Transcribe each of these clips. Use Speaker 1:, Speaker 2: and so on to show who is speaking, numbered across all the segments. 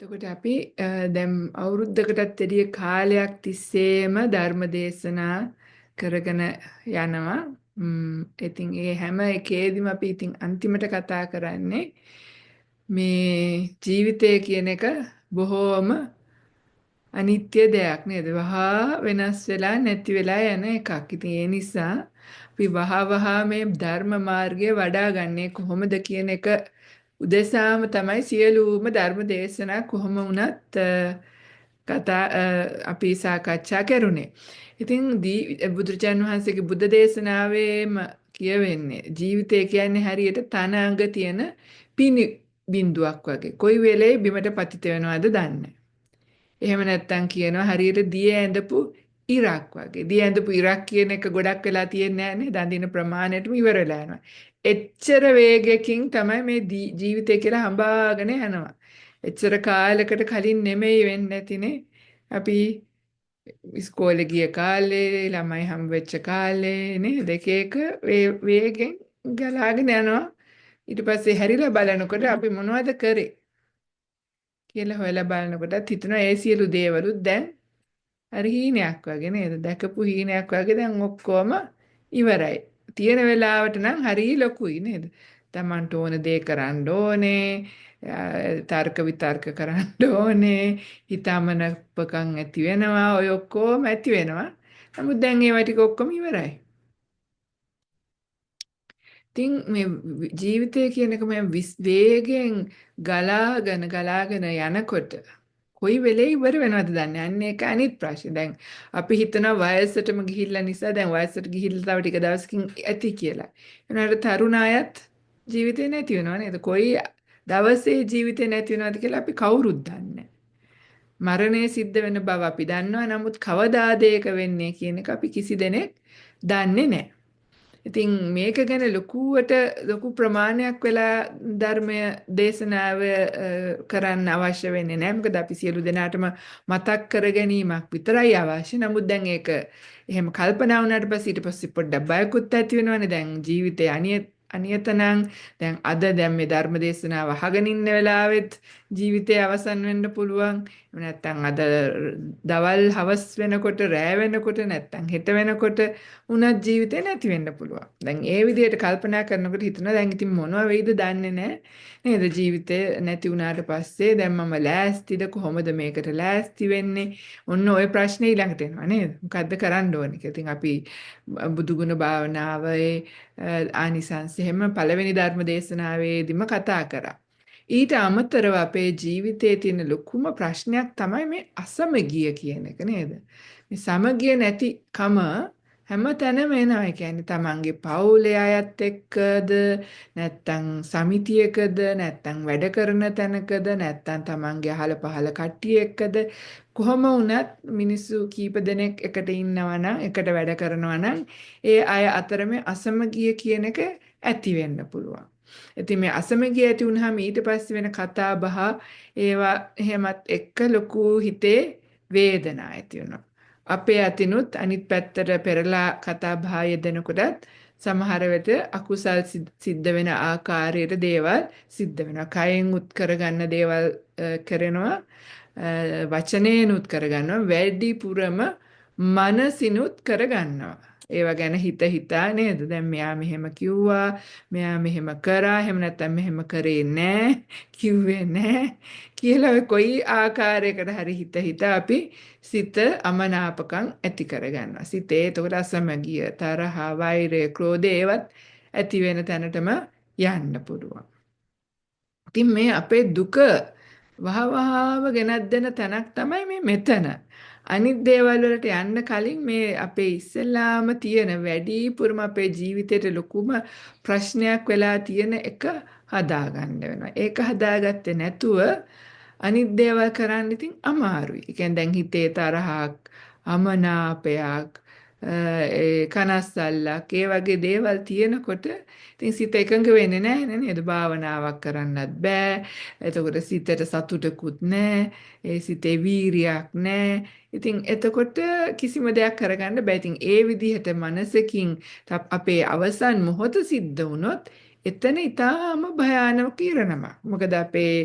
Speaker 1: එතකොට අපි දැන් අවුරුද්දකටත් වැඩිය කාලයක් තිස්සේම ධර්ම දේශනා කරගෙන යනවා. ඉතින් ඒ හැම එකේදීම අපි ඉතින් අන්තිමට කතා කරන්නේ මේ ජීවිතය කියන එක බොහෝම අනිත්‍ය දෙයක් නේද? වහා වෙනස් වෙලා නැති වෙලා යන එකක්. ඉතින් ඒ නිසා අපි වහා මේ ධර්ම මාර්ගය වඩා ගන්නේ කොහොමද කියන එක උදෙසාම තමයි සියලුම ධර්ම දේශනා කොහොම වුණත් අපි සාකච්ඡා කරුණේ. ඉතින් බුදුරජාණන් වහන්සේගේ බුද්ධ දේශනාවේම කියවෙන්නේ ජීවිතය කියන්නේ හරියට තනාංග තියෙන පිනි බිඳුවක් වගේ. කොයි වෙලේ බිමට පතිත වෙනවද දන්නේ නැහැ. එහෙම නැත්තම් කියනවා හරියට දිය ඇඳපු ඉරක් වගේ. දිය ඇඳපු ඉරක් කියන එක ගොඩක් වෙලා තියෙන්නේ නැහැ නේ. දඳින ප්‍රමාණයටම ඉවර වෙලා යනවා. එච්චර වේගකින් තමයි මේ ජීවිතය කියලා හඹාගෙන යනවා. එච්චර කාලයකට කලින් නෙමෙයි වෙන්නේ නැතිනේ. අපි ඉස්කෝලේ ගිය කාලේ ළමයි හම් වෙච්ච කාලේ නේ දෙක එක වේගෙන් ගලාගෙන යනවා. ඊට පස්සේ හැරිලා බලනකොට අපි මොනවද කරේ කියලා හොයලා බලනකොටත් හිතනවා ඒ සියලු දේවලුත් දැන් හරි හීනයක් වගේ නේද? දැකපු හීනයක් වගේ දැන් ඔක්කොම ඉවරයි. තියෙන වෙලාවට නම් හරි ලොකුයි නේද? Tamanට ඕන දේ කරන්න ඕනේ, තර්ක විතර්ක කරන්න ඕනේ, හිතමනපකම් ඇති වෙනවා, ඔය ඔක්කොම ඇති වෙනවා. නමුත් දැන් ඒවා ටික ඔක්කොම ඉවරයි. ඉතින් මේ ජීවිතය කියන එක මේ වේගෙන් ගලාගෙන යනකොට කොයි වෙලේ ඉවර වෙනවද දන්නේ. අන්න ඒක අනිත් ප්‍රශ්නේ. දැන් අපි හිතනවා වයසටම ගිහිල්ලා නිසා දැන් වයසට ගිහිල්ලා තව ටික දවසකින් ඇති කියලා. එනවාට තරුණ අයත් ජීවිතේ නැති වෙනව නේද? කොයි දවසේ ජීවිතේ නැති වෙනවද කියලා අපි කවුරුත් දන්නේ මරණය සිද්ධ වෙන බව අපි දන්නවා. නමුත් කවදාද ඒක වෙන්නේ කියන එක අපි කිසි දෙනෙක් දන්නේ නැහැ. ඉතින් මේක ගැන ලොකු ප්‍රමාණයක් වෙලා ධර්මය දේශනාව කරන්න අවශ්‍ය වෙන්නේ නැහැ. මොකද අපි සියලු දෙනාටම මතක් කර ගැනීමක් විතරයි අවශ්‍ය. නමුත් දැන් ඒක එහෙම කල්පනා වුණාට පස්සේ ඊට පස්සේ පොඩ්ඩක් බයකුත් ඇති වෙනවනේ. දැන් ජීවිතේ අනියතනම් දැන් මේ ධර්ම දේශනාව අහගෙන ඉන්න වෙලාවෙත් ජීවිතේ අවසන් වෙන්න පුළුවන්. එහෙම නැත්නම් අද දවල් හවස් වෙනකොට රෑ වෙනකොට නැත්නම් හෙට වෙනකොට උනත් ජීවිතේ නැති වෙන්න පුළුවන්. දැන් ඒ විදිහට කල්පනා කරනකොට හිතනවා දැන් ඉතින් මොනවා වෙයිද දන්නේ නැහැ. නේද? ජීවිතේ නැති වුණාට පස්සේ දැන් මම ලෑස්තිද කොහොමද මේකට ලෑස්ති වෙන්නේ? ඔන්න ওই ප්‍රශ්නේ ඊළඟට එනවා නේද? මොකද්ද කරන්න ඕනේ කියලා. ඉතින් අපි බුදුගුණ භාවනාවේ ආනිසංස එහෙම පළවෙනි ධර්ම දේශනාවේදීම කතා කරා. ඊට අමතරව අපේ ජීවිතයේ තියෙන ලොකුම ප්‍රශ්නයක් තමයි මේ අසමගිය කියන එක නේද? මේ සමගිය නැතිකම හැමතැනම එනවා. ඒ කියන්නේ තමන්ගේ පවුලේ අයත් එක්කද නැත්නම් සමිතියකද නැත්නම් වැඩ කරන තැනකද නැත්නම් තමන්ගේ අහල පහල කට්ටිය එක්කද කොහොම වුණත් මිනිස්සු කීප දෙනෙක් එකට ඉන්නවා නම් එකට වැඩ කරනවා නම් ඒ අය අතර මේ අසමගිය කියන එක ඇති වෙන්න පුළුවන්. ඉතින් මේ අසමගිය ඇති වුනහම ඊට පස්සේ වෙන කතා බහ ඒවා එහෙමත් එක්ක ලොකු හිතේ වේදනා ඇති වෙනවා. අපේ අතිනුත් අනිත් පැත්තට පෙරලා කතා බහ යෙදෙනකොටත් සමහර වෙලට අකුසල් සිද්ධ වෙන ආකාරයට දේවල් සිද්ධ වෙනවා. කයෙන් උත් කරගන්න දේවල් කරනවා, වචනේනුත් කරගන්නවා, වැඩිපුරම මනසිනුත් කරගන්නවා. ඒවා ගැන හිතා නේද? දැන් මෙයා මෙහෙම කිව්වා, මෙයා මෙහෙම කරා, එහෙම නැත්නම් මෙහෙම කරේ නෑ, කිව්වේ නෑ කියලා කොයි ආකාරයකට හරි හිතා අපි සිත අමනාපකම් ඇති කරගන්නවා. සිතේ එතකොට අසමගිය, තරහ, වෛරය, ක්‍රෝධය ඒවත් ඇති වෙන තැනටම යන්න පුළුවන්. ඉතින් මේ අපේ දුක වහවහාම ගෙනත් දෙන තැනක් තමයි මේ මෙතන. අනිත් දේවල් වලට යන්න කලින් මේ අපේ ඉස්සෙල්ලාම තියෙන වැඩිපුරම අපේ ජීවිතේට ලොකුම ප්‍රශ්නයක් වෙලා තියෙන එක හදාගන්න වෙනවා. ඒක හදාගත්තේ නැතුව අනිත් දේවල් කරන්න ඉතින් අමාරුයි. ඒ කියන්නේ දැන් හිතේ තරහක්, අමනාපයක්, කනස්සල්ලක් ඒ වගේ දේවල් තියෙනකොට ඉතින් සිත එකඟ වෙන්නේ නැහැ නේද? භාවනාවක් කරන්නත් බෑ. එතකොට සිතට සතුටකුත් නැහැ. ඒ සිතේ වීරියක් නැහැ. ඉතින් එතකොට කිසිම දෙයක් කරගන්න බෑ. ඉතින් ඒ විදිහට මනසකින් අපේ අවසන් මොහොත සිද්ධ වුණොත් එතන ඊටාම භයානක ඉරණමක්. මොකද අපේ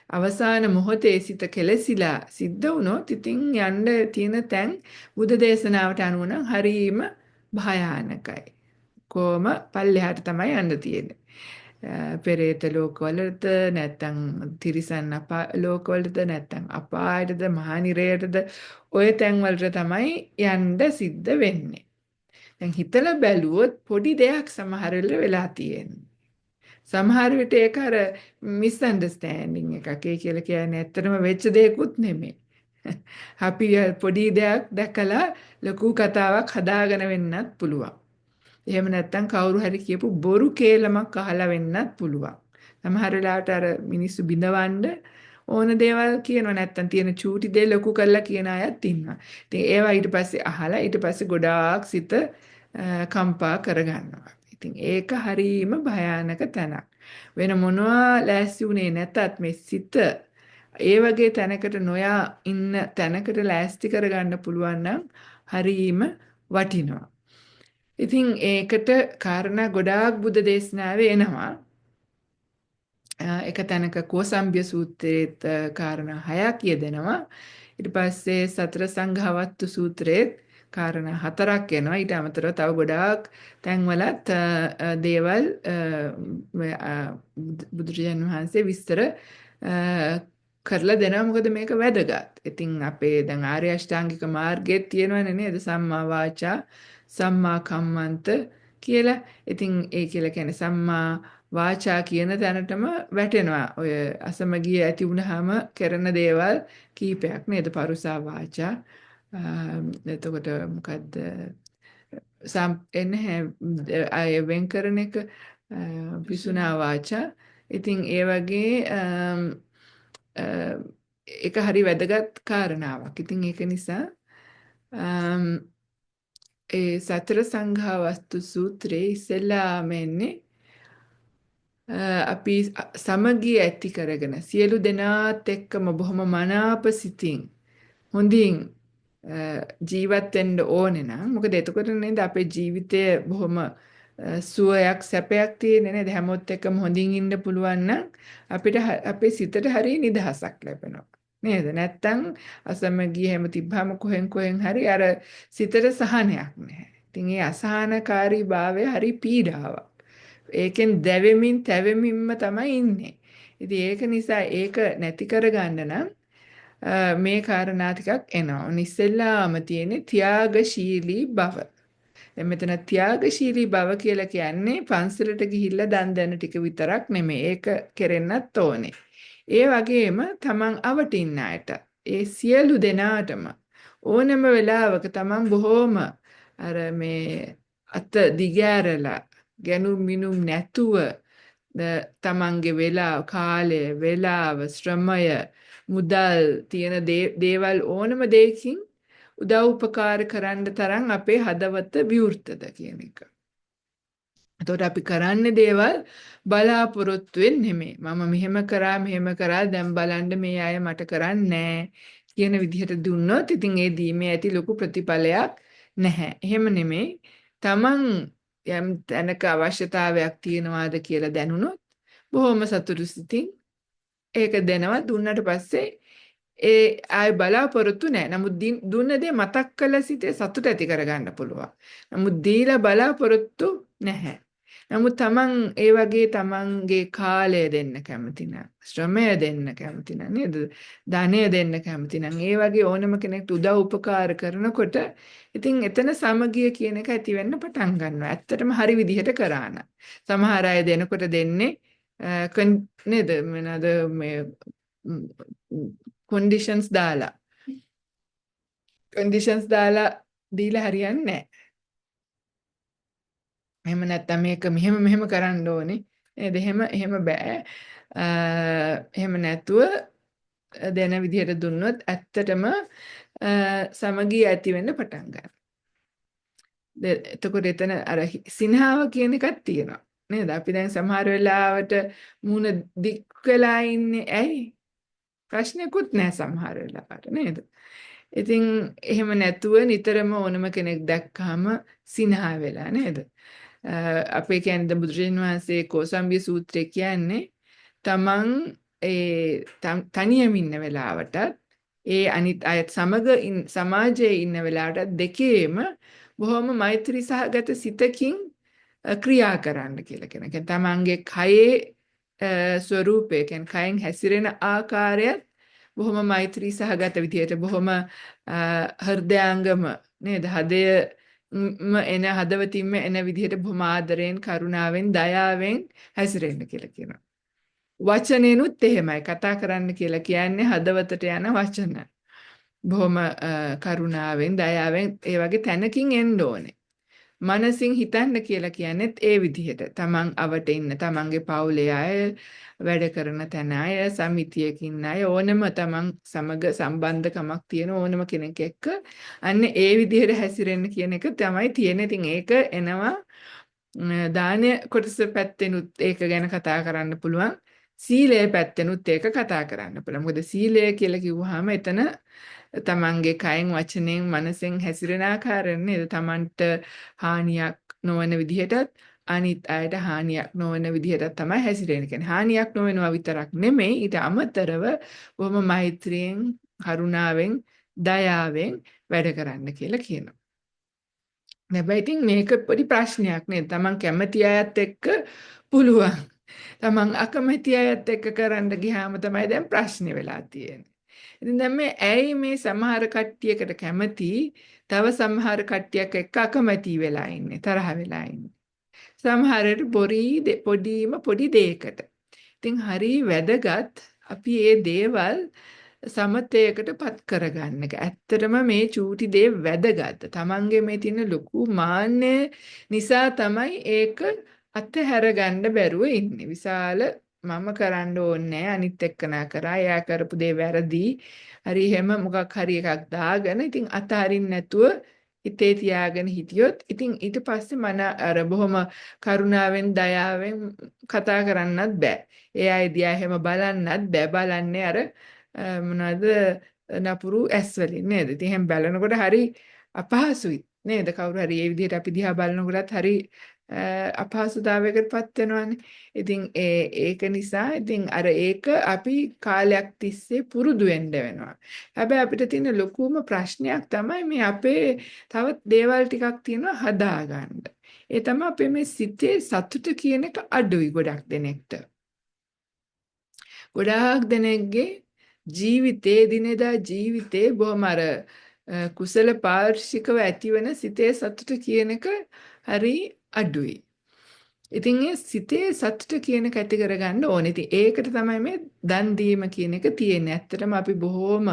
Speaker 1: අවසාන මොහොතේ සිත කෙලසිලා සිද්ධ වුණොත් ඉතින් යන්න තියෙන තැන් බුද්ධ දේශනාවට අනුව නම් හරීම භයානකයි. කොහොම පල්ලෙහාට තමයි යන්න තියෙන්නේ. පෙරේත ලෝකවලද නැත්නම් තිරිසන් ලෝකවලද නැත්නම් අපායටද මහා නිරයටද ඔය තැන් වලට තමයි යන්න සිද්ධ වෙන්නේ. දැන් හිතලා බැලුවොත් පොඩි දෙයක් සමහර වෙලා තියෙන්නේ. සමහර විට ඒක අර මිස්අන්ඩර්ස්ටෑන්ඩින් එකක්. ඒ කියලා කියන්නේ ඇත්තටම වෙච්ච දෙයක්ුත් නෙමෙයි. අපි පොඩි දෙයක් දැකලා ලොකු කතාවක් හදාගෙන වෙන්නත් පුළුවන්. එහෙම නැත්නම් කවුරු හරි කියපු බොරු කේලමක් අහලා වෙන්නත් පුළුවන්. සමහර වෙලාවට අර මිනිස්සු බිඳවන්න ඕන දේවල් කියනවා නැත්නම් තියෙන චූටි දේ ලොකු කරලා කියන අයත් ඉන්නවා. ඉතින් ඒවා ඊට පස්සේ අහලා ඊට පස්සේ ගොඩාක් සිත කම්පා කරගන්නවා. ඉතින් ඒක හරීම භයානක තැනක්. වෙන මොනවා ලෑස්ති උනේ නැතත් මේ සිත ඒ වගේ තැනකට නොයා ඉන්න තැනකට ලෑස්ති කරගන්න පුළුවන් නම් හරීම වටිනවා. ඉතින් ඒකට කාරණා ගොඩාක් බුද්ධ දේශනාවේ එනවා. එක තැනක කෝසම්බ්‍ය සූත්‍රයේත් කාරණා 6ක් යෙදෙනවා. ඊට පස්සේ සතර සංඝවත්තු සූත්‍රයේත් කාරණා 4ක් එනවා. ඊට අමතරව තව ගොඩාක් තැන්වලත් දේවල් බුදුරජාණන් වහන්සේ විස්තර කරලා දෙනවා. මොකද මේක වැදගත්. ඉතින් අපේ දැන් ආර්ය අෂ්ටාංගික මාර්ගයේ තියෙනවනේ නේද සම්මා වාචා සම්මා කම්මන්ත කියලා. ඉතින් ඒ කියලා කියන්නේ සම්මා වාචා කියන තැනටම වැටෙනවා. ඔය අසමගිය ඇති වුනහම කරන දේවල් කීපයක් නේද? පරුසා වාචා. එතකොට මොකද්ද? අය වෙන් කරන එක පිසුනා වාචා. ඉතින් ඒ වගේ ඒක හරි වැදගත් කාරණාවක්. ඉතින් ඒක නිසා ඒ සතර සංඝා වස්තු සූත්‍රයේ ඉස්සෙල්ලාම එන්නේ අපි සමගිය ඇති කරගෙන සියලු දෙනාත් එක්කම බොහොම මනාප සිතින් හොඳින් ජීවත් වෙන්න ඕනේ නම් මොකද එතකොට නේද අපේ ජීවිතය බොහොම සුවයක් සැපයක් තියෙන්නේ නේද හැමෝත් එක්කම හොඳින් ඉන්න පුළුවන් නම් අපිට අපේ සිතට හරිය නිදහසක් ලැබෙනවා නේද නැත්තම් අසමගිය හැම තිබ්බම කොහෙන් හරි අර සිතට සහනයක් නැහැ. ඉතින් ඒ අසහනකාරී භාවය හරි පීඩාවක්. ඒකෙන් දැවෙමින් තැවෙමින්ම තමයි ඉන්නේ. ඉතින් ඒක නිසා ඒක නැති කරගන්න නම් මේ කාරණා ටිකක් එනවා. ඉස්සෙල්ලාම තියෙන්නේ ත්‍යාගශීලී බව. දැන් මෙතන ත්‍යාගශීලී බව කියලා කියන්නේ පන්සලට ගිහිල්ලා දන් දෙන ටික විතරක් නෙමෙයි. ඒක කෙරෙන්නත් ඕනේ. ඒ වගේම තමන් අවටින්න අයට ඒ සියලු දෙනාටම ඕනම වෙලාවක තමන් බොහෝම අර මේ අත දිගෑරලා ගැනුම් මිනුම් නැතුව තමන්ගේ කාලය වේලාව ශ්‍රමය මුදල් තියෙන දේවල් ඕනම දෙයකින් උදව් උපකාර කරන්න තරම් අපේ හදවත විවෘතද කියන එක. එතකොට අපි කරන්නේ දේවල් බලාපොරොත්තුෙන් නෙමෙයි. මම මෙහෙම කරා දැන් බලන්න මේ අය මට කරන්නේ කියන විදිහට දුන්නොත් ඉතින් ඒ දීමේ ඇති ලොකු ප්‍රතිඵලයක් නැහැ. එහෙම නෙමෙයි. තමන් යම් තැනක අවශ්‍යතාවයක් තියනවාද කියලා දැනුණොත් බොහොම සතුටු සිතින් ඒක දෙනවා. දුන්නට පස්සේ ඒ ආයි බලාපොරොත්තු නැහැ. නමුත් දුන්න දේ මතක් කරලා සිටේ සතුට ඇති කරගන්න පුළුවන්. නමුත් දීලා බලාපොරොත්තු නැහැ. නමුත් තමන් ඒ වගේ තමන්ගේ කාලය දෙන්න කැමති නම්, ශ්‍රමය දෙන්න කැමති නම් නේද? ධනය දෙන්න කැමති නම්, ඒ වගේ ඕනම කෙනෙක්ට උදව් උපකාර කරනකොට ඉතින් එතන සමගිය කියන එක ඇති වෙන්න පටන් ගන්නවා. ඇත්තටම හරි විදිහට කරා නම්. සමහර අය දෙනකොට දෙන්නේ නේද? මොනවාද මේ conditions දාලා දීලා හරියන්නේ නැහැ. එහෙම නැත්නම් මේක මෙහෙම කරන්න ඕනේ නේද? එහෙම බෑ. එහෙම නැතුව දෙන විදිහට දුන්නොත් ඇත්තටම සමගිය ඇති වෙන්න පටන් ගන්නවා. එතකොට එතන අර සිනහාව කියන එකක් තියෙනවා නේද? අපි දැන් සමහර වෙලාවට මූණ දික් වෙලා ඉන්නේ ඇයි? ප්‍රශ්නකුත් නැහැ සමහර වෙලාවට නේද? ඉතින් එහෙම නැතුව නිතරම ඕනම කෙනෙක් දැක්කම සිනහ වෙලා නේද? අපේ කියන්නේ බුදුරජාණන් වහන්සේ කෝසම්බිය සූත්‍රය කියන්නේ තමන් තනියම ඉන්න වෙලාවටත් ඒ අනිත් අයත් සමග සමාජයේ ඉන්න වෙලාවටත් දෙකේම බොහොම මෛත්‍රී සහගත සිතකින් ක්‍රියා කරන්න කියලා කියන. ඒ කියන්නේ තමන්ගේ කයේ ස්වરૂපය කියන්නේ කයෙන් හැසිරෙන ආකාරයත් බොහොම මෛත්‍රී සහගත විදියට බොහොම හෘදයාංගම නේද එන හදවතින්ම එන විදිහට බොහොම ආදරයෙන් කරුණාවෙන් දයාවෙන් හැසිරෙන්න කියලා කියනවා. වචනේනුත් එහෙමයි. කතා කරන්න කියලා කියන්නේ හදවතට යන වචන. බොහොම කරුණාවෙන් දයාවෙන් ඒ වගේ තැනකින් එන්න ඕනේ. මනසින් හිතන්න කියලා කියන්නේත් ඒ විදිහට. තමන් අවට ඉන්න තමන්ගේ පවුලේ අය, වැඩ කරන තැන අය, සමිතියකින් අය ඕනම තමන් සමග සම්බන්ධකමක් තියෙන ඕනම කෙනෙක් එක්ක අන්න ඒ විදිහට හැසිරෙන්න කියන එක තමයි තියෙන්නේ. ඉතින් ඒක එනවා දාන කොටස පැත්තෙනුත් ඒක ගැන කතා කරන්න පුළුවන්. සීලය පැත්තෙනුත් ඒක කතා කරන්න පුළුවන්. මොකද සීලය කියලා කිව්වහම එතන තමන්ගේ කයෙන් වචනෙන් මනසෙන් හැසිරෙන ආකාරය නේද? තමන්ට හානියක් නොවන විදිහටත් අනිත් අයට හානියක් නොවන විදිහටත් තමයි හැසිරෙන්නේ. කියන්නේ හානියක් නොවෙනවා විතරක් නෙමෙයි ඊට අමතරව බොහොම මෛත්‍රියෙන්, කරුණාවෙන්, දයාවෙන් වැඩ කරන්න කියලා කියනවා. හැබැයි ඉතින් මේක පොඩි ප්‍රශ්නයක් නේද? තමන් කැමති අයත් එක්ක පුළුවන්. තමන් අකමැති අයත් එක්ක කරන්න ගියාම තමයි දැන් ප්‍රශ්නේ වෙලා තියෙන්නේ. ඉතින් දැන් ඇයි මේ සමහර කට්ටියකට කැමති තව සමහර කට්ටියක් එක්ක අකමැති වෙලා ඉන්නේ තරහ වෙලා ඉන්නේ. සමහරට පොඩි දෙයකට. ඉතින් හරි වැදගත් අපි මේ දේවල් සමතයකටපත් කරගන්න එක. ඇත්තටම මේ චූටි දේ වැදගත්. තමන්ගේ මේ තියෙන ලොකු මාන්නය නිසා තමයි ඒක අත්හැර ගන්න බැරුව ඉන්නේ. විශාල මම කරන්න ඕනේ අනිත් එක්කනා කරා එයා කරපු දේ වැරදි. හරි එහෙම මොකක් හරි එකක් දාගෙන ඉතින් අතහරින්න නැතුව හිතේ තියාගෙන හිටියොත් ඉතින් ඊට පස්සේ මන අර බොහොම කරුණාවෙන් දයාවෙන් කතා කරන්නත් බෑ. ඒ අය දිහා එහෙම බලන්නත් බෑ. බලන්නේ අර මොනවද නපුරු ඇස් වලින් නේද? ඉතින් එහෙම බලනකොට හරි අපහසුයි නේද? කවුරු හරි මේ විදිහට අපි දිහා බලනකොටත් හරි අපහසුතාවයකටපත් වෙනවානේ. ඉතින් ඒක නිසා ඉතින් අර ඒක අපි කාලයක් තිස්සේ පුරුදු වෙන්න වෙනවා. හැබැයි අපිට තියෙන ලොකුම ප්‍රශ්නයක් තමයි මේ අපේ තවත් දේවල් ටිකක් තියෙනවා හදාගන්න. ඒ තමයි අපේ මේ සිතේ සතුට කියන එක අඩුයි ගොඩක් දෙනෙක්ට. ගොඩාක් දෙනෙක්ගේ ජීවිතේ දිනෙදා ජීවිතේ බොහොම අර කුසල පාර්ශිකව ඇතිවන සිතේ සතුට කියන එක හරි අඩුයි. ඉතින් ඒ සිතේ සතුට කියන එක ඇති කරගන්න ඕනේ. ඉතින් ඒකට තමයි මේ දන් දීම කියන එක තියෙන්නේ. ඇත්තටම අපි බොහොම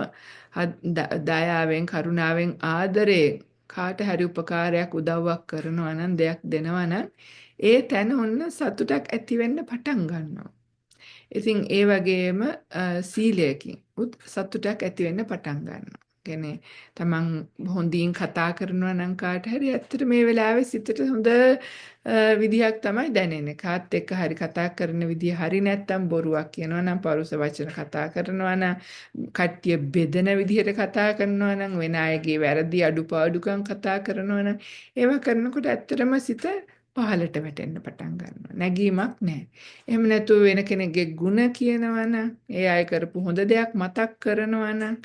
Speaker 1: දයාවෙන්, කරුණාවෙන්, ආදරයෙන් කාට හරි උපකාරයක් උදව්වක් කරනවා නම් දෙයක් දෙනවා නම් ඒ තැන ඔන්න සතුටක් ඇති වෙන්න පටන් ගන්නවා. ඉතින් ඒ වගේම සීලයකින් සතුටක් ඇති වෙන්න පටන් ගන්නවා. කියන්නේ තමන් හොඳින් කතා කරනවා නම් කාට හරි ඇත්තට මේ වෙලාවේ සිතට හොඳ විදිහක් තමයි දැනෙන්නේ. කාත් එක්ක හරි කතා කරන විදිහ හරි නැත්තම් බොරුවක් කියනවා නම් පරුස වචන කතා කරනවා නම් කට්ටිය බෙදෙන විදිහට කතා කරනවා නම් වෙන අයගේ වැරදි අඩුපාඩුකම් කතා කරනවා නම් ඒවා කරනකොට ඇත්තටම සිත පහලට වැටෙන්න පටන් ගන්නවා. නැගීමක් නැහැ. එහෙම නැතුව වෙන කෙනෙක්ගේ ಗುಣ කියනවා නම්, ඒ අය කරපු හොඳ දෙයක් මතක් කරනවා නම්,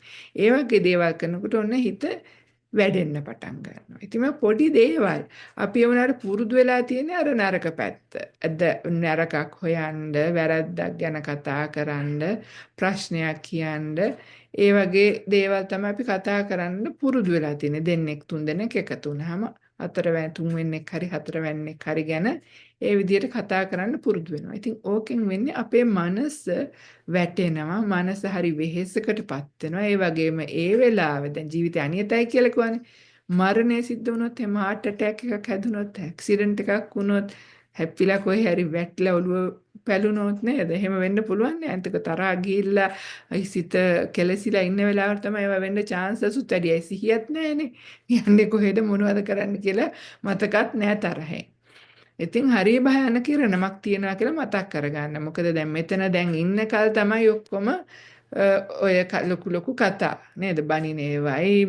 Speaker 1: ඒ වගේ දේවල් කරනකොට ඔන්න හිත වැඩෙන්න පටන් ගන්නවා. ඉතින් පොඩි දේවල් අපි වුණාට පුරුදු වෙලා තියෙන අර නරක පැත්ත. නරකක් හොයන්න, වැරද්දක් ගැන කතා කරන්න, ප්‍රශ්නයක් කියන්න, ඒ වගේ දේවල් තමයි අපි කතා කරන්න පුරුදු වෙලා තියෙන්නේ. දෙන්නෙක් තුන් දෙනෙක් එකතු වුණාම තුන්වෙන්නෙක් හරි හතරවැන්නෙක් හරි ගැන ඒ විදිහට කතා කරන්න පුරුදු වෙනවා. ඉතින් ඕකෙන් වෙන්නේ අපේ මනස වැටෙනවා. මනස හරි වෙහෙසකටපත් වෙනවා. ඒ වගේම ඒ වෙලාවේ දැන් ජීවිතය අනියතයි කියලා කියන්නේ මරණය සිද්ධ වුණොත් එහෙම heart attack එකක් හැදුනොත් ඇක්සිඩන්ට් එකක් වුණොත් හැප්පිලා කොහේ හරි වැටලා ඔළුව පැලුනොත් නේද? එහෙම වෙන්න පුළුවන් නේ. අන්තික තරහා ගිහිල්ලා සිත කෙලසිලා ඉන්න වෙලාවට තමයි ඒවා වෙන්න chances උත් වැඩි. ඒ සිහියත් නැහැනේ. යන්නේ කොහෙද මොනවද කරන්න කියලා මතකත් නැහැ තරහෙන්. ඉතින් හරිය භයානක ඉරණමක් තියනවා කියලා මතක් කරගන්න. මොකද දැන් මෙතන දැන් ඉන්න කල් තමයි ඔක්කොම ඔය ලොකු කතා නේද? බණිනේවයි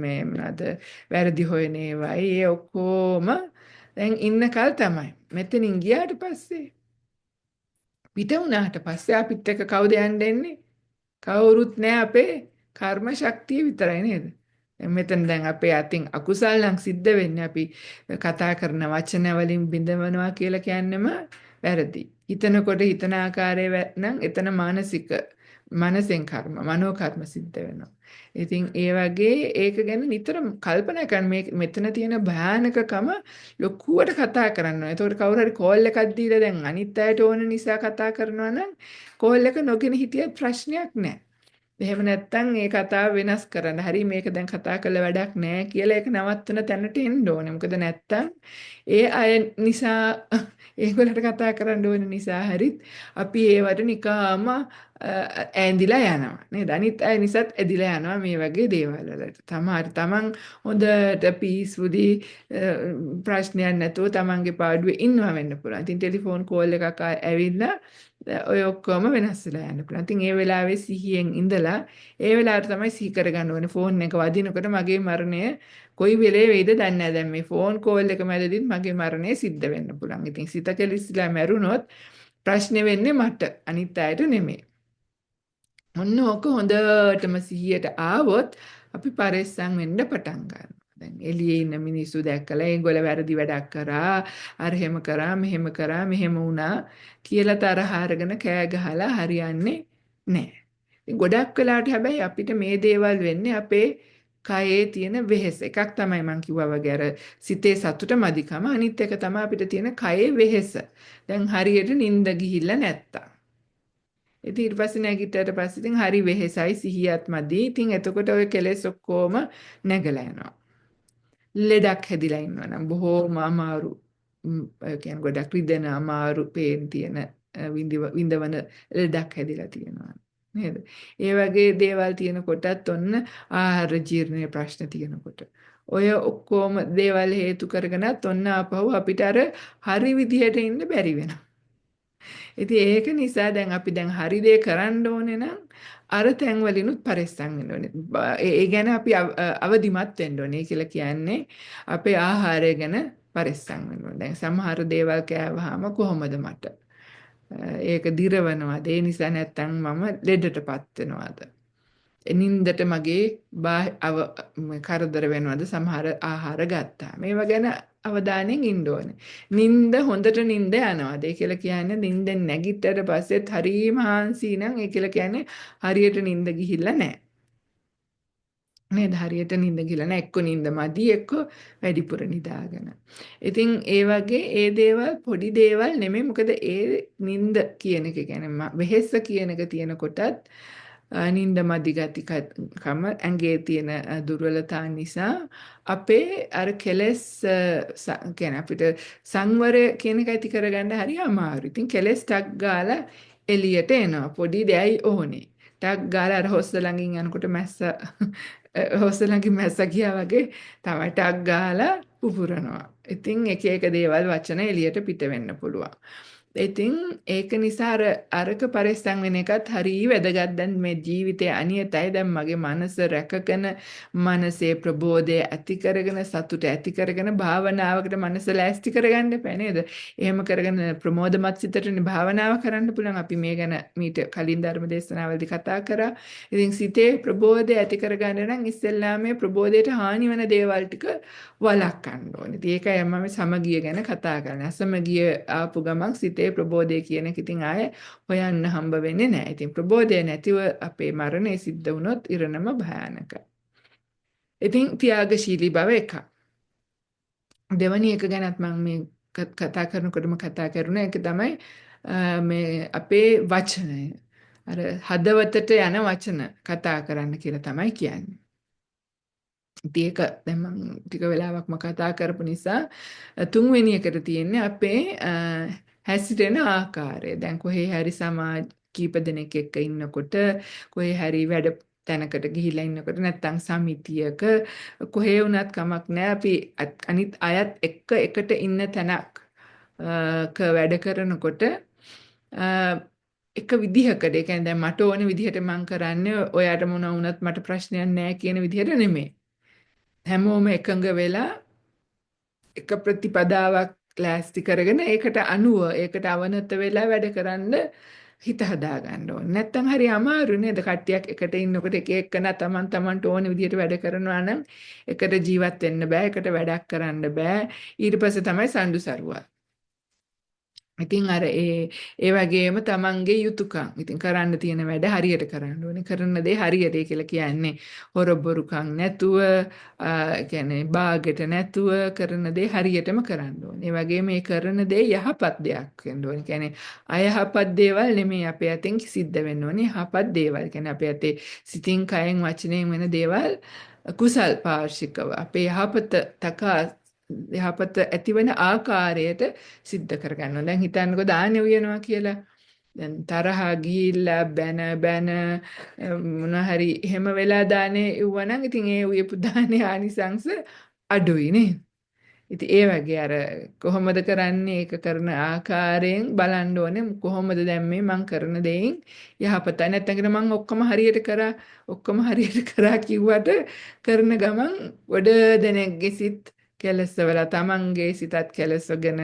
Speaker 1: මේ මොනවාද වැරදි හොයනේවයි ඒ ඔක්කොම දැන් ඉන්න කල් තමයි. මෙතනින් ගියාට පස්සේ පිට වුණාට පස්සේ අපිත් එක්ක කවුද යන්න එන්නේ? කවුරුත් නෑ අපේ කර්ම ශක්තිය විතරයි නේද? දැන් මෙතන දැන් අපේ අතින් අකුසල් නම් සිද්ධ වෙන්නේ අපි කතා කරන වචන වලින් බිඳවනවා කියලා කියන්නේම වැරදි. හිතනකොට හිතන ආකාරය නම් එතන මානසික මනසෙන් කර්ම, මනෝ කර්ම සිද්ධ වෙනවා. ඉතින් ඒ වගේ ඒක ගැන නිතර කල්පනා කරන්න මේ මෙතන තියෙන භයානකකම ලොකුවට කතා කරන්න ඕනේ. ඒතකොට කවුරු හරි කෝල් එකක් දීලා දැන් අනිත් අයට ඕන නිසා කතා කරනවා නම් කෝල් එක නොගෙන හිටියත් ප්‍රශ්නයක් නැහැ. එහෙම නැත්නම් ඒ කතාව වෙනස් කරන්න. හරි මේක දැන් කතා කළ වැඩක් නෑ කියලා ඒක නවත්තන තැනට එන්න ඕනේ. මොකද නැත්නම් ඒ අය නිසා ඒගොල්ලන්ට කතා කරන්න ඕන නිසා හරිත් අපි ඒවට නිකාම ඇඳිලා යනවා. නේද? අනිත් අය නිසාත් ඇදිලා යනවා මේ වගේ දේවල් වලට. තමන් හොඳට පීස්ෆුලි ප්‍රශ්නයක් නැතුව තමන්ගේ පාඩුවේ ඉන්නවා වෙන්න පුළුවන්. ඉතින් ටෙලිෆෝන් කෝල් එකක් ඇවිල්ලා ඔය ඔක්කොම වෙනස් වෙලා යන්න පුළුවන්. ඉතින් ඒ වෙලාවේ සිහියෙන් ඉඳලා ඒ වෙලාවට තමයි සිහි කරගන්න ඕනේ. ෆෝන් එක වදිනකොට මගේ මරණය කොයි වෙලේ වෙයිද දන්නේ නැහැ. දැන් මේ ෆෝන් කෝල් එක මැදදීත් මගේ මරණය සිද්ධ වෙන්න පුළුවන්. ඉතින් සිත කෙලිස්ලා මැරුණොත් ප්‍රශ්නේ වෙන්නේ මට. අනිත් අයට නෙමෙයි. ඔන්න ඕක හොඳටම සිහියට ආවොත් අපි පරිස්සම් වෙන්න පටන් ගන්නවා. දැන් එළියේ ඉන්න මිනිස්සු දැක්කලා ඒගොල්ල වැරදි වැඩක් කරා, අර එහෙම කරා, මෙහෙම වුණා කියලා තරහ අරගෙන කෑ ගහලා හරියන්නේ නැහැ. ඉතින් ගොඩක් වෙලාවට හැබැයි අපිට මේ දේවල් වෙන්නේ අපේ කයේ තියෙන වෙහෙස. එකක් තමයි මම කිව්වා වගේ අර සිතේ සතුට මදිකම. අනිත් එක තමයි අපිට තියෙන කයේ වෙහෙස. දැන් හරියට නිින්ද ගිහිල්ලා නැත්තම්. ඉතින් ඊට පස්සේ නැගිට්ටට පස්සේ ඉතින් හරි වෙහෙසයි සිහියත් මදි. ඉතින් එතකොට ඔය කෙලෙස් ඔක්කොම නැගලා යනවා. ලෙඩක් හැදිලා ඉන්නවා නම් බොහෝම අමාරු ඒ කියන්නේ ගොඩක් රිදෙන අමාරු පේන් තියෙන විඳවන ලෙඩක් හැදිලා තියෙනවා නේද? ඒ වගේ දේවල් තියෙනකොටත් ඔන්න ආහාර ජීර්ණයේ ප්‍රශ්න තියෙනකොට ඔය ඔක්කොම දේවල් හේතු කරගෙනත් ඔන්න ආපහු අපිට අර හරි විදිහට ඉන්න බැරි වෙනවා. ඉතින් ඒක නිසා දැන් අපි දැන් හරි දේ කරන්න ඕනේ නම් අර තැන් වලිනුත් පරිස්සම් වෙන්න ඕනේ. ඒ ගැන අපි අවදිමත් වෙන්න ඕනේ කියලා කියන්නේ අපේ ආහාරය ගැන පරිස්සම් වෙන්න ඕනේ. දැන් සමහර දේවල් කෑවහම කොහොමද මට? ඒක දිරවනවාද? ඒ නිසා නැත්තම් මම ලෙඩටපත් වෙනවාද? නින්දට මගේ කරදර වෙනවද සමහර ආහාර ගත්තා. මේවා ගැන අවධානයෙන් ඉන්න ඕනේ. නින්ද හොඳට නින්ද යනවාද? ඒ කියලා කියන්නේ නින්දෙන් නැගිට්ටට පස්සෙත් හරිම හාන්සි නම් ඒ කියලා කියන්නේ හරියට නින්ද ගිහිල්ලා නැහැ. නේද? හරියට නින්ද ගිහිල්ලා නැහැ. එක්ක නින්ද මදි එක්ක වැඩිපුර නිදාගෙන. ඉතින් ඒ වගේ ඒ දේවල් පොඩි දේවල් නෙමෙයි. මොකද ඒ නින්ද කියන එක කියන්නේ වෙහෙස කියන එක තියෙනකොටත් නින්ද මදි ගතිකම ඇඟේ තියෙන දුර්වලතා නිසා අපේ අර කෙලස් කියන්නේ අපිට සංවරය කියන එක ඇති කරගන්න හරි අමාරුයි. ඉතින් කෙලස් ටක් ගාලා එළියට එනවා. පොඩි දෙයයි ඕනේ. ටක් ගාලා අර හොස්ස ළඟින් යනකොට මැස්ස හොස්ස ළඟින් මැස්ස ගියා වගේ තමයි ටක් ගාලා පුපුරනවා. ඉතින් එක එක දේවල් වචන එළියට පිට වෙන්න පුළුවන්. ඉතින් ඒක නිසා අරක පරිස්සම් වෙන එකත් හරිය වැදගත්. දැන් මේ ජීවිතයේ අනියතයි. දැන් මගේ මනස රැකගෙන මනසේ ප්‍රබෝධය ඇති කරගෙන සතුට ඇති කරගෙන භාවනාවකට මනස ලෑස්ති කරගන්න එපා නේද? එහෙම කරගෙන ප්‍රමෝදමත් සිතට භාවනාව කරන්න පුළුවන්. අපි මේ ගැන මීට කලින් ධර්ම දේශනාවලදී කතා කරා. ඉතින් සිතේ ප්‍රබෝධය ඇති කරගන්න නම් ඉස්සෙල්ලා මේ ප්‍රබෝධයට හානි වෙන දේවල් ටික වළක්වන්න ඕනේ. ඉතින් ඒකයි මම සමගිය ගැන කතා කරන්නේ. අසමගිය ආපු ගමන් සිතේ ප්‍රබෝධය කියන එක ඉතින් ආයේ හොයන්න හම්බ වෙන්නේ නැහැ. ඉතින් ප්‍රබෝධය නැතිව අපේ මරණය සිද්ධ වුණොත් ඉරණම භයානකයි. ඉතින් ත්‍යාගශීලී බව එක. දෙවැනි එක ගැනත් මම මේ කතා කරනකොටම කතා කරුණා. ඒක තමයි මේ අපේ වචනය. අර හදවතට යන වචන කතා කරන්න කියලා තමයි කියන්නේ. ඉතින් ඒක දැන් මම ටික වෙලාවක්ම කතා කරපු නිසා තුන්වෙනි එකට තියෙන්නේ අපේ හැසිරෙන ආකාරය. දැන් කොහේ හරි සමාජ කීප දෙනෙක් එක්ක ඉන්නකොට කොහේ හරි වැඩ තැනකට ගිහිලා ඉන්නකොට නැත්නම් සමිතියක කොහේ වුණත් කමක් නැහැ. අපි අනිත් අයත් එක්ක එකට ඉන්න තැනක් වැඩ කරනකොට එක විදිහකට ඒ කියන්නේ දැන් මට ඕන විදිහට මම කරන්නේ ඔයාට මොන වුණත් මට ප්‍රශ්නයක් නැහැ කියන විදිහට නෙමෙයි. හැමෝම එකඟ වෙලා එක ප්‍රතිපදාවක් ලෑස්ති කරගෙන ඒකට අනුව ඒකට අවනත වෙලා වැඩ කරන්න හිත හදා ගන්න ඕනේ. නැත්තම් හරි අමාරු නේද? කට්ටියක් එකට ඉන්නකොට එක එකන තමන්ට ඕන විදිහට වැඩ කරනවා නම් එකට ජීවත් වෙන්න බෑ, එකට වැඩක් කරන්න බෑ. ඊට පස්සේ තමයි සම්ඩු සරුවල්. ඉතින් අර ඒ වගේම තමන්ගේ යුතුයකම්. ඉතින් කරන්න තියෙන වැඩ හරියට කරන්න ඕනේ. කරන දේ හරියට කියලා කියන්නේ හොරබොරුකම් නැතුව, කියන්නේ බාගෙට නැතුව කරන දේ හරියටම කරන්න ඕනේ. ඒ වගේම මේ කරන දේ යහපත් දෙයක් වෙන්න ඕනේ. කියන්නේ අයහපත් දේවල් නෙමෙයි අපේ අතින් සිද්ධ වෙන්න ඕනේ. යහපත් දේවල්. කියන්නේ අපේ අතේ සිතින්, කයෙන්, වචනයෙන් වෙන දේවල් කුසල් පාර්ශිකව අපේ යහපත ඇතිවන ආකාරයට සිද්ධ කරගන්නවා. දැන් හිතන්නකෝ දානෙ උයනවා කියලා. දැන් තරහා ගිහිල්ලා බැන මොන හරි එහෙම වෙලා දානේ උවනම් ඉතින් ඒ උයපු දානේ ආනිසංස අඩුයි නේද? ඉතින් ඒ වගේ අර කොහොමද කරන්නේ ඒක කරන ආකාරයෙන් බලන්න ඕනේ කොහොමද දැන් මේ මං කරන දෙයින් යහපත නැත්නම් මං ඔක්කොම හරියට කරා කිව්වට කරන ගමන් වඩ දෙනෙක්ගේ සිත් කෙලසවල තමන්ගේ සිතත් කෙලසගෙන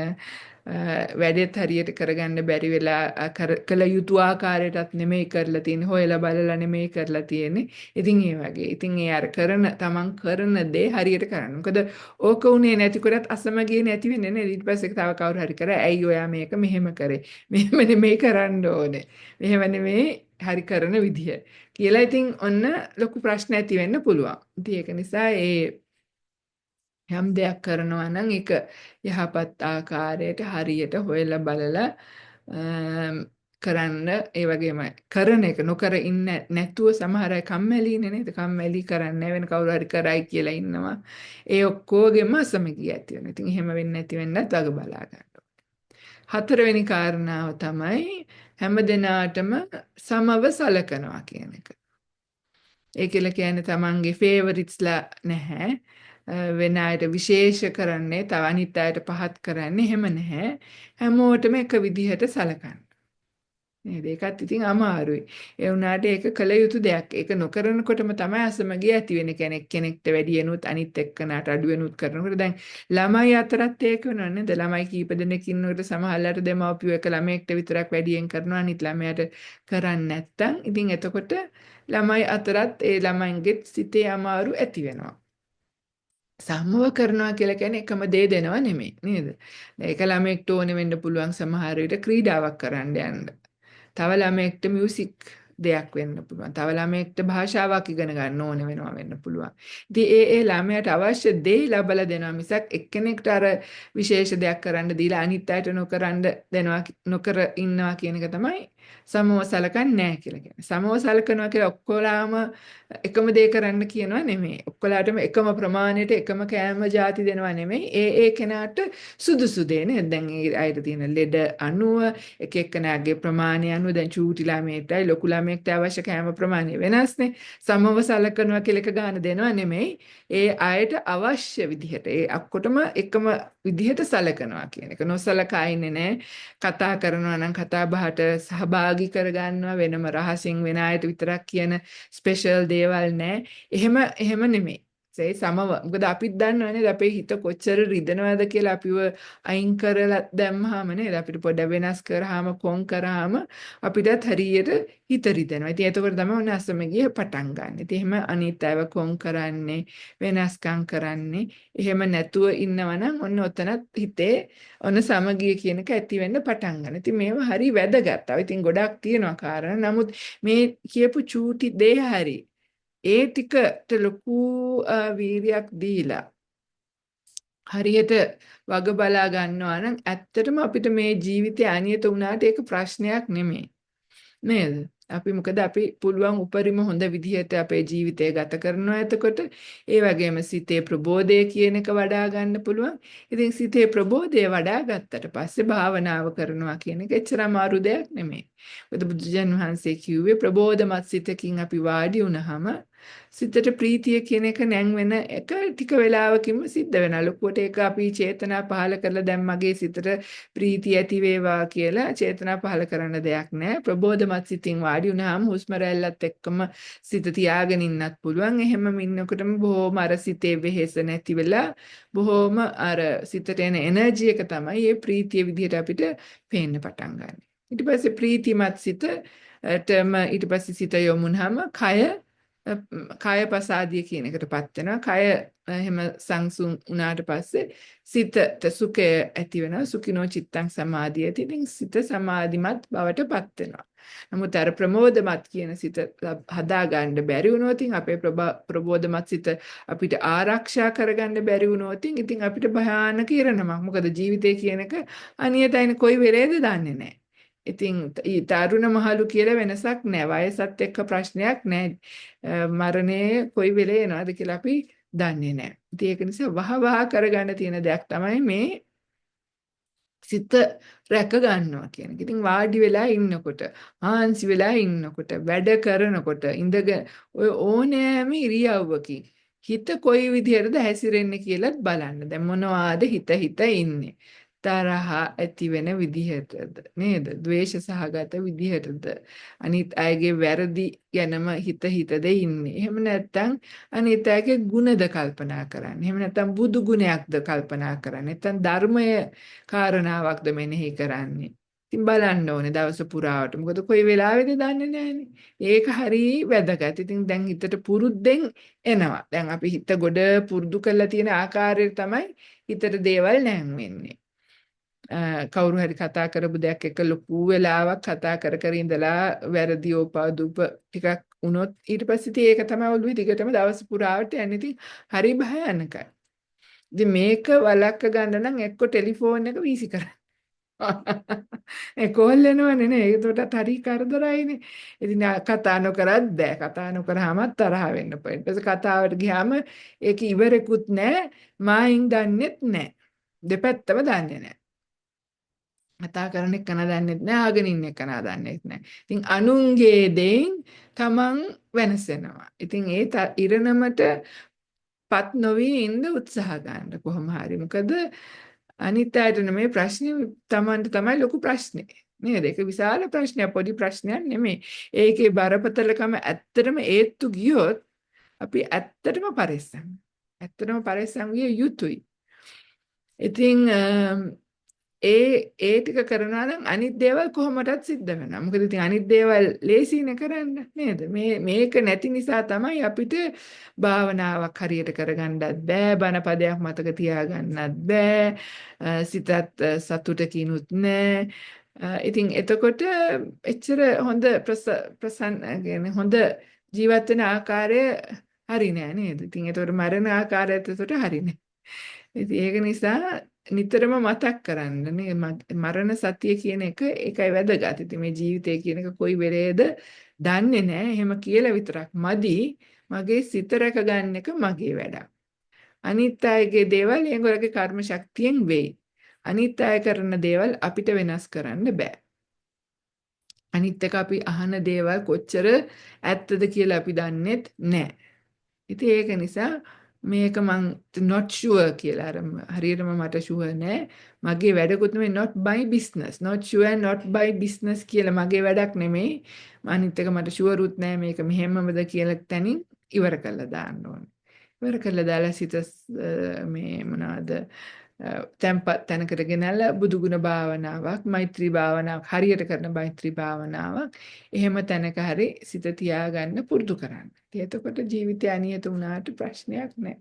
Speaker 1: වැඩේත් හරියට කරගන්න බැරි වෙලා කළ යුතු ආකාරයටත් නෙමෙයි කරලා තියෙන්නේ හොයලා බලලා නෙමෙයි කරලා තියෙන්නේ. ඉතින් ඒ වගේ. ඉතින් ඒ අර තමන් කරන දේ හරියට කරන්න. මොකද ඕක උනේ නැතිකොටත් අසමගිය නැති වෙන්නේ නේද? ඊට පස්සේ තව කවුරු හරි කරා ඇයි ඔයා මේක මෙහෙම කරේ? මෙහෙම නෙමෙයි කරන්න ඕනේ. මෙහෙම නෙමෙයි හරි කරන විදිය. කියලා ඉතින් ඔන්න ලොකු ප්‍රශ්න ඇති වෙන්න පුළුවන්. ඉතින් ඒක නිසා යම් දෙයක් කරනවා නම් ඒක යහපත් ආකාරයට හරියට හොයලා බලලා කරන්න. ඒ වගේම කරන එක නොකර ඉන්න නැතුව සමහර අය කම්මැලිනේ නේද? කම්මැලි කරන්නේ වෙන කවුරු හරි කරයි කියලා ඉන්නවා. ඒ ඔක්කොගෙම අසමගිය ඇති වෙනවා. ඉතින් එහෙම වෙන්නේ නැති වෙන්නත් වග බලා ගන්න ඕනේ. හතරවෙනි කාරණාව තමයි හැම දිනාටම සමව සලකනවා කියන එක. ඒ කියලා කියන්නේ තමන්ගේ ෆේවරිට්ස්ලා නැහැ. වෙන අයට විශේෂ කරන්නේ, තව අනිත් අයට පහත් කරන්නේ එහෙම නැහැ. හැමෝටම එක විදිහට සලකන්න. නේද? ඒකත් ඉතින් අමාරුයි. ඒ වුණාට ඒක කළ යුතු දෙයක්. ඒක නොකරනකොටම තමයි අසමගිය ඇති වෙන්නේ. කෙනෙක්ට වැඩියෙනුත් අනිත් එක්කනට අඩු වෙනුත් කරනකොට දැන් ළමයි අතරත් ඒක වෙනවා නේද? ළමයි කීප දෙනෙක් ඉන්නකොට සමහරවල්ලාට දෙමව්පියෝ එක ළමයෙක්ට විතරක් වැඩියෙන් කරනවා අනිත් ළමයාට කරන්නේ නැත්තම් ඉතින් එතකොට ළමයි අතරත් ඒ ළමයින්ගේ සිතේ අමාරු ඇති වෙනවා. සම්මව කරනවා කියලා කියන්නේ එකම දේ දෙනව නෙමෙයි නේද? ඒක ළමයෙක්ට ඕනේ වෙන්න පුළුවන් සමහර විට ක්‍රීඩාවක් කරන්න යන්න. තව ළමයෙක්ට මියුසික් දෙයක් වෙන්න පුළුවන්. තව ළමයෙක්ට භාෂාවක් ඉගෙන ගන්න ඕනේ වෙන්න පුළුවන්. ඉතින් ඒ ළමයාට අවශ්‍ය දේ ලබලා දෙනවා මිසක් එක්කෙනෙක්ට අර විශේෂ දෙයක් කරන්න දීලා අනිත් අයට නොකර ඉන්නවා කියන එක තමයි සමව සලකන්නේ නැහැ කියලා කියන්නේ. සමව සලකනවා කියලා ඔක්කොලාම එකම දේ කරන්න කියනවා නෙමෙයි. ඔක්කොලාටම එකම ප්‍රමාණයට එකම කෑම ಜಾති දෙනවා නෙමෙයි. ඒ කෙනාට සුදුසු දේ නේද? දැන් ඒ අයට තියෙන ලෙඩ අණුව එක එක්කෙනාගේ ප්‍රමාණය අනුව දැන් චූටි ළමයෙක්ටයි ලොකු ළමයෙක්ට අවශ්‍ය කෑම ප්‍රමාණය වෙනස්නේ. සමව සලකනවා කියලා එක ගාන දෙනවා නෙමෙයි. ඒ අයට අවශ්‍ය විදිහට ඒ ඔක්කොටම එකම විදිහට සලකනවා කියන එක. නොසලකා ඉන්නේ නැහැ. කතා කරනවා නම් කතා බහට සහභාගී කරගන්නවා වෙනම රහසින් වෙන අයට විතරක් කියන ස්පෙෂල් දේවල් නැහැ. එහෙම නෙමෙයි. ඒ සමව. මොකද අපිත් දන්නවනේ අපේ හිත කොච්චර රිදෙනවද කියලා අපිව අයින් කරලා දැම්මහම නේද අපිට පොඩ වෙනස් කරාම කොන් කරාම අපිටත් හරියට හිත රිදෙනවා. ඉතින් එතකොට තමයි ඔන්න අසමගිය පටන් ගන්න. ඉතින් එහෙම අනිත් අයව කොන් කරන්නේ වෙනස්කම් කරන්නේ එහෙම නැතුව ඉන්නවනම් ඔන්න ඔතනත් හිතේ ඔන්න සමගිය කියන එක ඇති වෙන්න පටන් ගන්න. ඉතින් මේවා හරි වැදගත්. ඉතින් ගොඩක් තියෙනවා කාරණා. නමුත් මේ කියපු චූටි දේ හරි ඒ ටිකට ලොකු වීර්යයක් දීලා හරියට වග බලා ගන්නවා නම් ඇත්තටම අපිට මේ ජීවිතය අනියත වුණාට ඒක ප්‍රශ්නයක් නෙමෙයි නේද? මොකද අපි පුළුවන් උපරිම හොඳ විදිහට අපේ ජීවිතය ගත කරනවා. එතකොට ඒ වගේම සිතේ ප්‍රබෝධය කියන එක වඩා ගන්න පුළුවන්. ඉතින් සිතේ ප්‍රබෝධය වඩා ගත්තට පස්සේ භාවනාව කරනවා කියන එක එච්චර අමාරු දෙයක් නෙමෙයි. මොකද බුදුජන් වහන්සේ කිව්වේ ප්‍රබෝධමත් සිතකින් අපි වාඩි වුණාම සිතට ප්‍රීතිය කියන එක නැන් වෙන එක ටික වෙලාවකින්ම සිද්ධ වෙනවා. ලොකුවට ඒක අපි චේතනා පහල කරලා දැන් මගේ සිතට ප්‍රීතිය ඇති වේවා කියලා චේතනා පහල කරන්න දෙයක් නැහැ. ප්‍රබෝධමත් සිතින් වාඩි වුණාම හුස්ම රැල්ලත් එක්කම සිත තියාගෙන ඉන්නත් පුළුවන්. එහෙම ඉන්නකොටම බොහොම අර සිතේ වෙහෙස නැති වෙලා බොහොම අර සිතට එන එනර්ජි එක තමයි මේ ප්‍රීතිය විදිහට අපිට පේන්න පටන් ගන්න. ඊට පස්සේ ප්‍රීතිමත් සිතටම ඊට පස්සේ සිත යොමුනහම කය පසාදිය කියන එකටපත් වෙනවා. කය එහෙම සංසුන් වුණාට පස්සේ සිතට සුඛය ඇති වෙනවා. සුඛිනෝ චිත්තං සමාධියති. ඉතින් සිත සමාධිමත් බවටපත් වෙනවා. නමුත් අර ප්‍රමෝදමත් කියන සිත හදාගන්න බැරි වුණොත් අපේ ප්‍රබෝධමත් සිත අපිට ආරක්ෂා කරගන්න බැරි වුණොත් ඉතින් අපිට භයානක ඉරණමක්. මොකද ජීවිතය කියන එක අනියතයින කොයි වෙලේද දන්නේ නැහැ. ඉතින් තරුණ මහලු කියලා වෙනසක් නැහැ. වයසත් එක්ක ප්‍රශ්නයක් නැහැ. මරණය කොයි වෙලේ එනවද කියලා අපි දන්නේ නැහැ. ඉතින් ඒක නිසා වහ කරගන්න තියෙන දෙයක් තමයි මේ සිත රැක ගන්නවා කියන එක. ඉතින් වාඩි වෙලා ඉන්නකොට, ආන්සි වෙලා ඉන්නකොට, වැඩ කරනකොට, ඉඳගෙන ඔය ඕනෑම ඉරියව්වකින් හිත කොයි විදිහටද හැසිරෙන්නේ කියලාත් බලන්න. දැන් මොනවාද හිත ඉන්නේ? තරහ ඇති වෙන විදිහටද නේද? ද්වේෂ සහගත විදිහටද? අනිත් අයගේ වැරදි ගැනම හිතද ඉන්නේ. එහෙම නැත්නම් අනිත් අයගේ ගුණද කල්පනා කරන්නේ. එහෙම නැත්නම් බුදු ගුණයක්ද කල්පනා කරන්නේ. නැත්නම් ධර්මය කාරණාවක්ද මෙනෙහි කරන්නේ. ඉතින් බලන්න ඕනේ දවස පුරාවට. මොකද කොයි වෙලාවෙද දන්නේ නැහනේ. ඒක හරි වැදගත්. ඉතින් දැන් හිතට පුරුද්දෙන් එනවා. දැන් අපි හිත ගොඩ පුරුදු කරලා තියෙන ආකාරයට තමයි හිතට දේවල් නැංවෙන්නේ. කවුරු හරි කතා කරපු දෙයක් එක ලොකු වෙලාවක් කතා කර ඉඳලා වැරදි ඕපාදුප ටිකක් වුණොත් ඊට පස්සේ ඒක තමයි ඔළුවේ දිගටම දවස් පුරාවට යන්නේ. ඉතින් හරි භයානකයි. ඉතින් මේක වළක්ව ගන්න නම් එක්ක ටෙලිෆෝන් එක වීසි කරන්න. ඒ කෝල් එනවනේ නේ. ඒකටත් හරි කරදරයිනේ. ඉතින් කතා නොකරත් බෑ. කතා නොකරාම තරහ වෙන්න පුළුවන්. ඊට පස්සේ කතාවට ගියාම ඒක ඉවරෙකුත් නෑ. මායින් දන්නෙත් නෑ. දෙපැත්තම දන්නේ නෑ. කතා කරන එක කන දන්නෙත් නෑ, ආගෙන ඉන්න එක කන දන්නෙත් නෑ. ඉතින් අනුන්ගේ දෙයින් තමන් වෙනසෙනවා. ඉතින් ඒ ඉරණමට පත් නොවි ඉන්න උත්සාහ ගන්න කොහොම හරි. මොකද අනිත් අයට නෙමෙයි ප්‍රශ්නේ, තමන්ට තමයි ලොකු ප්‍රශ්නේ. නේද? ඒක විශාල ප්‍රශ්නයක්, පොඩි ප්‍රශ්නයක් නෙමෙයි. ඒකේ බරපතලකම ඇත්තටම ඒත්තු ගියොත් අපි ඇත්තටම පරිස්සම්. ඇත්තටම පරිස්සම් විය යුතුයි. ඉතින් ඒ ටික කරනවා නම් අනිත් දේවල් කොහොමදත් සිද්ධ වෙනවා. මොකද ඉතින් අනිත් දේවල් ලේසියිනේ කරන්න නේද? මේක නැති නිසා තමයි අපිට භාවනාවක් හරියට කරගන්නත් බෑ, බණ පදයක් මතක තියාගන්නත් බෑ, සිතත් සතුටකිනුත් නෑ. ඉතින් එතකොට එච්චර හොඳ ප්‍රසන්න හොඳ ජීවත් වෙන ආකාරය හරි නෑ නේද? ඉතින් එතකොට මරණ ආකාරයත් එතකොට හරි නෑ. ඉතින් ඒක නිසා නිතරම මතක් කරන්න නේ මරණ සතිය කියන එක ඒකයි වැදගත්. ඉතින් මේ ජීවිතය කියන එක කොයි වෙලේද දන්නේ නැහැ. එහෙම කියලා විතරක් මදි. මගේ සිත රැක ගන්න එක මගේ වැඩක්. අනිත් අයගේ දේවල් ඒගොල්ලෝගේ කර්ම ශක්තියෙන් වෙයි. අනිත් අය කරන දේවල් අපිට වෙනස් කරන්න බෑ. අනිත් එක අපි අහන දේවල් කොච්චර ඇත්තද කියලා අපි දන්නෙත් නැහැ. ඉතින් ඒක නිසා මේක මං not sure කියලා අර හරියටම මට sure නෑ. මගේ වැඩකුත් නෙමෙයි, not by business. not sure not by business කියලා මගේ වැඩක් නෙමෙයි. අනිත් එක මට sure උත් නෑ මේක මෙහෙමමද කියලා තැනින් ඉවර කරලා දාන්න ඕනේ. ඉවර කරලා දාලා සිත මේ මොනවාද තැම්පත් තැනකට ගෙනල්ලා බුදුගුණ භාවනාවක්, මෛත්‍රී භාවනාවක්, හරියට කරන මෛත්‍රී භාවනාවක් එහෙම තැනක හරි සිත තියාගන්න පුරුදු කරන්න. එතකොට ජීවිතය අනියත වුණාට ප්‍රශ්නයක් නැහැ.